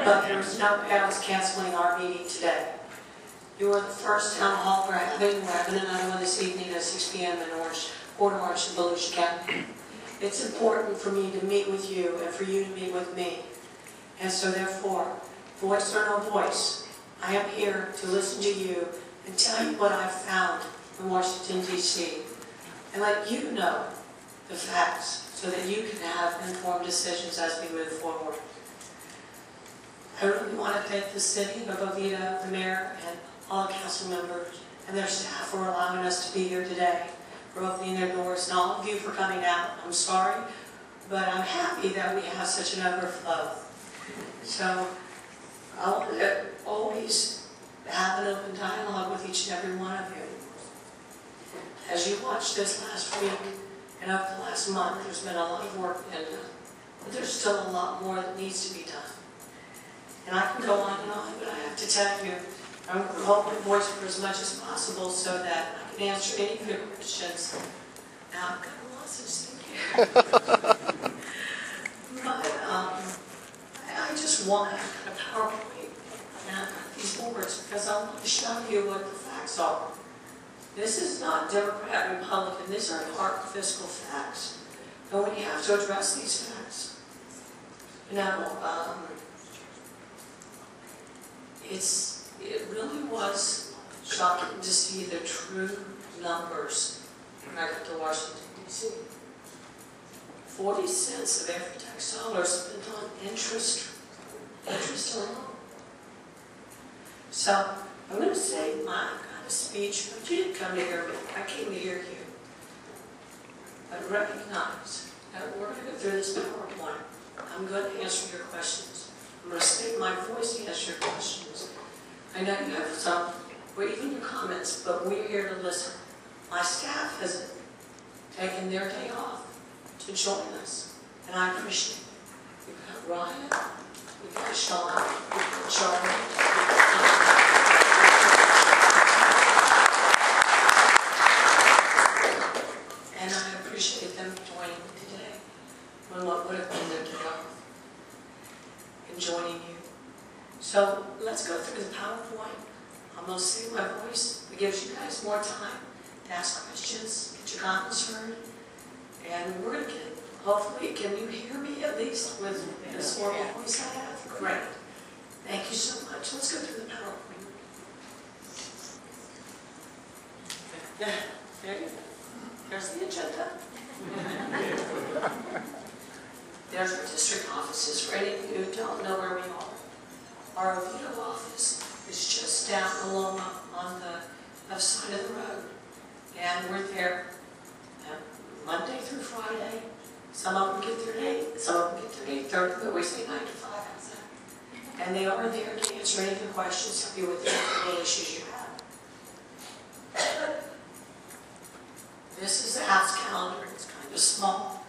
but there's no way I was canceling our meeting today. You are the first town hall we're having. We're having another one this evening at 6 p.m. in Port Orange in Volusia County. It's important for me to meet with you and for you to meet with me. And so therefore, voice or no voice, I am here to listen to you and tell you what I've found in Washington, D.C. and let you know the facts so that you can have informed decisions as we move forward. I really want to thank the city of Oviedo, the mayor, and all the council members and their staff for allowing us to be here today, for opening their doors, and all of you for coming out. I'm sorry, but I'm happy that we have such an overflow. So I want to always have an open dialogue with each and every one of you. As you watched this last week and over the last month, there's been a lot of work and but there's still a lot more that needs to be done. And I can go on and on, but I have to tell you, I'm going to hold my voice for as much as possible so that I can answer any of your questions. Now, I've got lots of stuff here. But I just want a PowerPoint and these boards because I want to show you what the facts are. This is not Democrat, Republican. These are hard fiscal facts. And when you have to address these facts, you know, it really was shocking to see the true numbers when I got to Washington, D.C. 40 cents of every tax dollar spent on interest alone. So I'm going to say my kind of speech, but you didn't come to hear me. I came to hear you. But recognize that we're going to go through this PowerPoint. I'm going to answer your questions. I'm going to state my voice to answer your questions. I know you have some, or even your comments, but we're here to listen. My staff has taken their day off to join us, and I appreciate it. We've got Ryan, we've got Sean, we've got Charlie, and I appreciate them joining me today when what would have been their day off and joining you. So let's go through the PowerPoint. I'm going to save my voice. It gives you guys more time to ask questions, get your comments heard, and we're going to get, hopefully, can you hear me at least with this horrible voice I have? Great. Thank you so much. Let's go through the PowerPoint. There you go. There's the agenda. There's our district offices for any of you who don't know where we are. Our Oviedo office is just down along on the left side of the road. And we're there Monday through Friday. Some of them get there at 8, some of them get there at 8:30, but we say 9 to 5 outside. And they are there to answer any of your questions, help you with any issues you have. This is the house calendar. It's kind of small,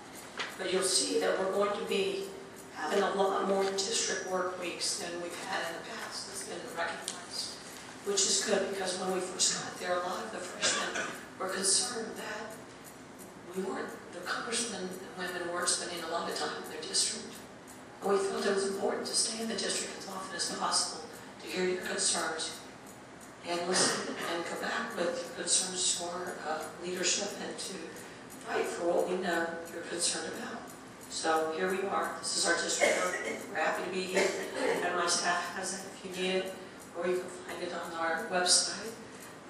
but you'll see that we're going to be having a lot more district work weeks than we've had in the past. That's been recognized, which is good because when we first got there, a lot of the freshmen were concerned that the congressmen and women weren't spending a lot of time in their district. And we felt it was important to stay in the district as often as possible to hear your concerns and listen and come back with your concerns for leadership and to fight for what we know you're concerned about. So here we are. This is our district work. We're happy to be here. And my staff has it if you need it, or you can find it on our website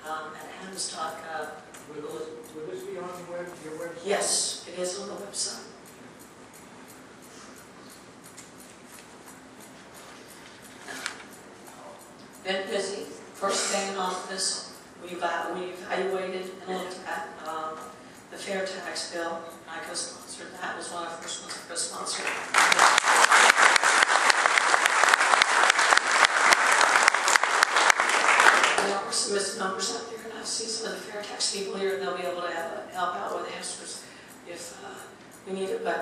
at adams.gov. Will this be on your website? Yes, it is on the website. Been busy. First day in office, we evaluated and looked at the fair tax bill. I co-sponsored that. Was one of the first ones I co-sponsored. There are some misnomers out there, and I see some of the fair tax people here, and they'll be able to help out with answers if we need it. But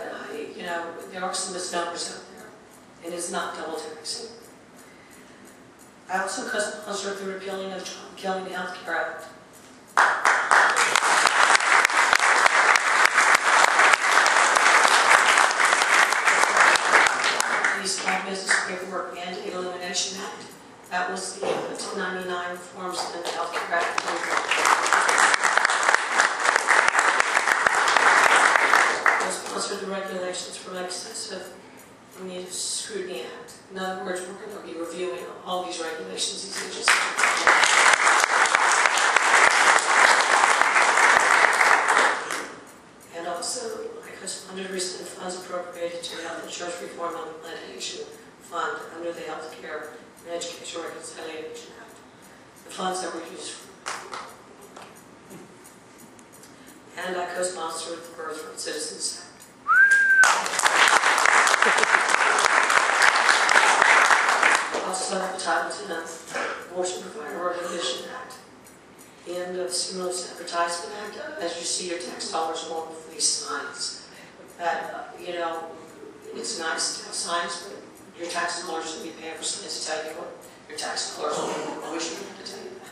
there are some misnomers out there. It is not double taxing. I also co-sponsored the repealing of the Child Killing Health Care Act. These small business Paperwork Mandate Elimination Act. That was the 1099 reforms in the Health Care Act. They sponsored the regulations for excessive immediate scrutiny act. In other words, we're going to be reviewing all these regulations, these agencies. And also, I co-sponsored recent funds appropriated to the Health Insurance Reform and Implementation Fund under the Health Care and Education Reconciliation Act. The funds that were used for. And I co-sponsored the Birthright Citizens Act. Also have the Title 10 Abortion Provider Recognition Act. The end of the Stimulus Advertisement Act. As you see, your tax dollars going for these signs. That, you know, it's nice to have signs, but your tax dollars should be paying for signs to tell you what your tax dollars are. I wish you had to tell you that.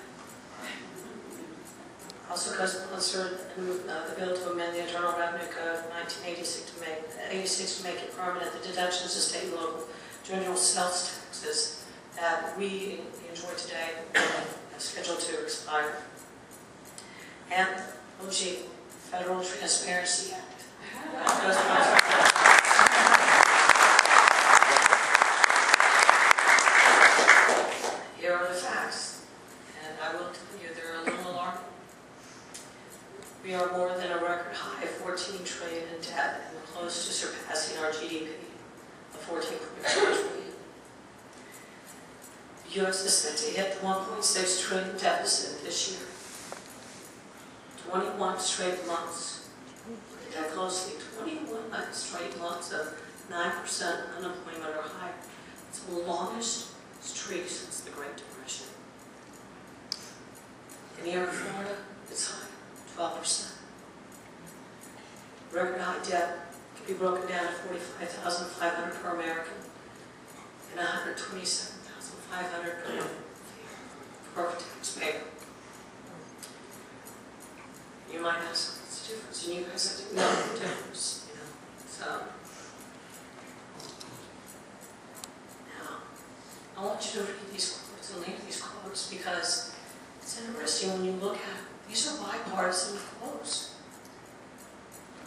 Also co-sponsored the bill to amend the Internal Revenue Code 1986 to make it permanent the deductions of state and local general sales taxes that we enjoy today are scheduled to expire. And OG, Federal Transparency Act. Here are the facts, and I will tell you they're a little alarming. We are more than a record high of $14 trillion in debt and close to surpassing our GDP of $14.4 trillion. The U.S. is set to hit the $1.6 trillion deficit this year. 21 straight months. Look at that closely. 21 straight months of 9% unemployment or higher. It's the longest streak since the Great Depression. And here in Florida, it's high, 12%. Record high debt can be broken down to $45,500 per American and $127,500 per taxpayer. You might ask, what's the difference? And you guys have to know the difference, you know. So, now, I want you to read these quotes and leave these quotes because it's interesting when you look at them. These are bipartisan quotes.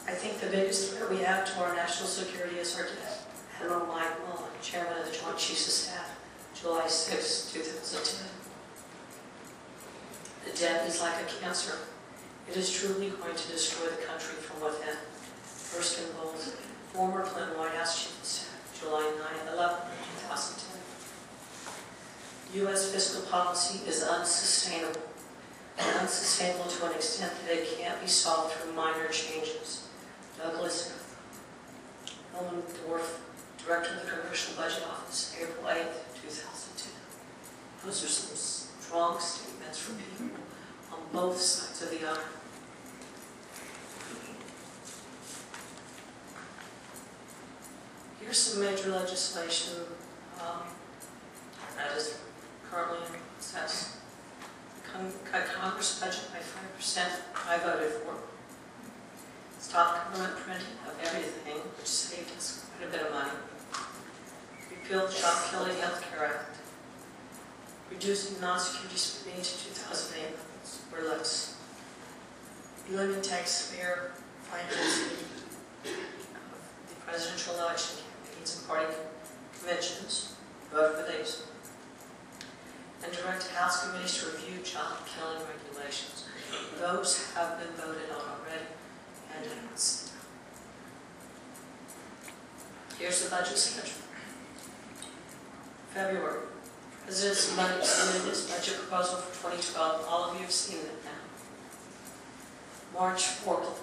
I think the biggest threat we have to our national security is our debt. Admiral Mike Mullen, Chairman of the Joint Chiefs of Staff, July 6, 2010. The debt is like a cancer. It is truly going to destroy the country from within. First in bold, former Clinton White House Chief of Staff, July 11, 2010. U.S. fiscal policy is unsustainable. And unsustainable to an extent that it can't be solved through minor changes. Douglas Elmendorf, Director of the Congressional Budget Office, April 8, 2010. Those are some strong statements from people on both sides of the aisle. Here's some major legislation that is currently in process. Congress budget by 5%, I voted for. Stop government printing of everything, which saved us quite a bit of money. Repeal the job-killing Health Care Act. Reducing non-security spending to 2008 levels or less. Eliminate taxpayer financing of the presidential election campaigns and party conventions. Vote for these. And direct House committees to review job-killing regulations. Those have been voted on already and announced. Here's the budget schedule. February. President's submitted his budget proposal for 2012. All of you have seen it now. March 4th.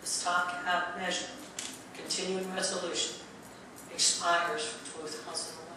The stopgap measure, continuing resolution, expires for 2011.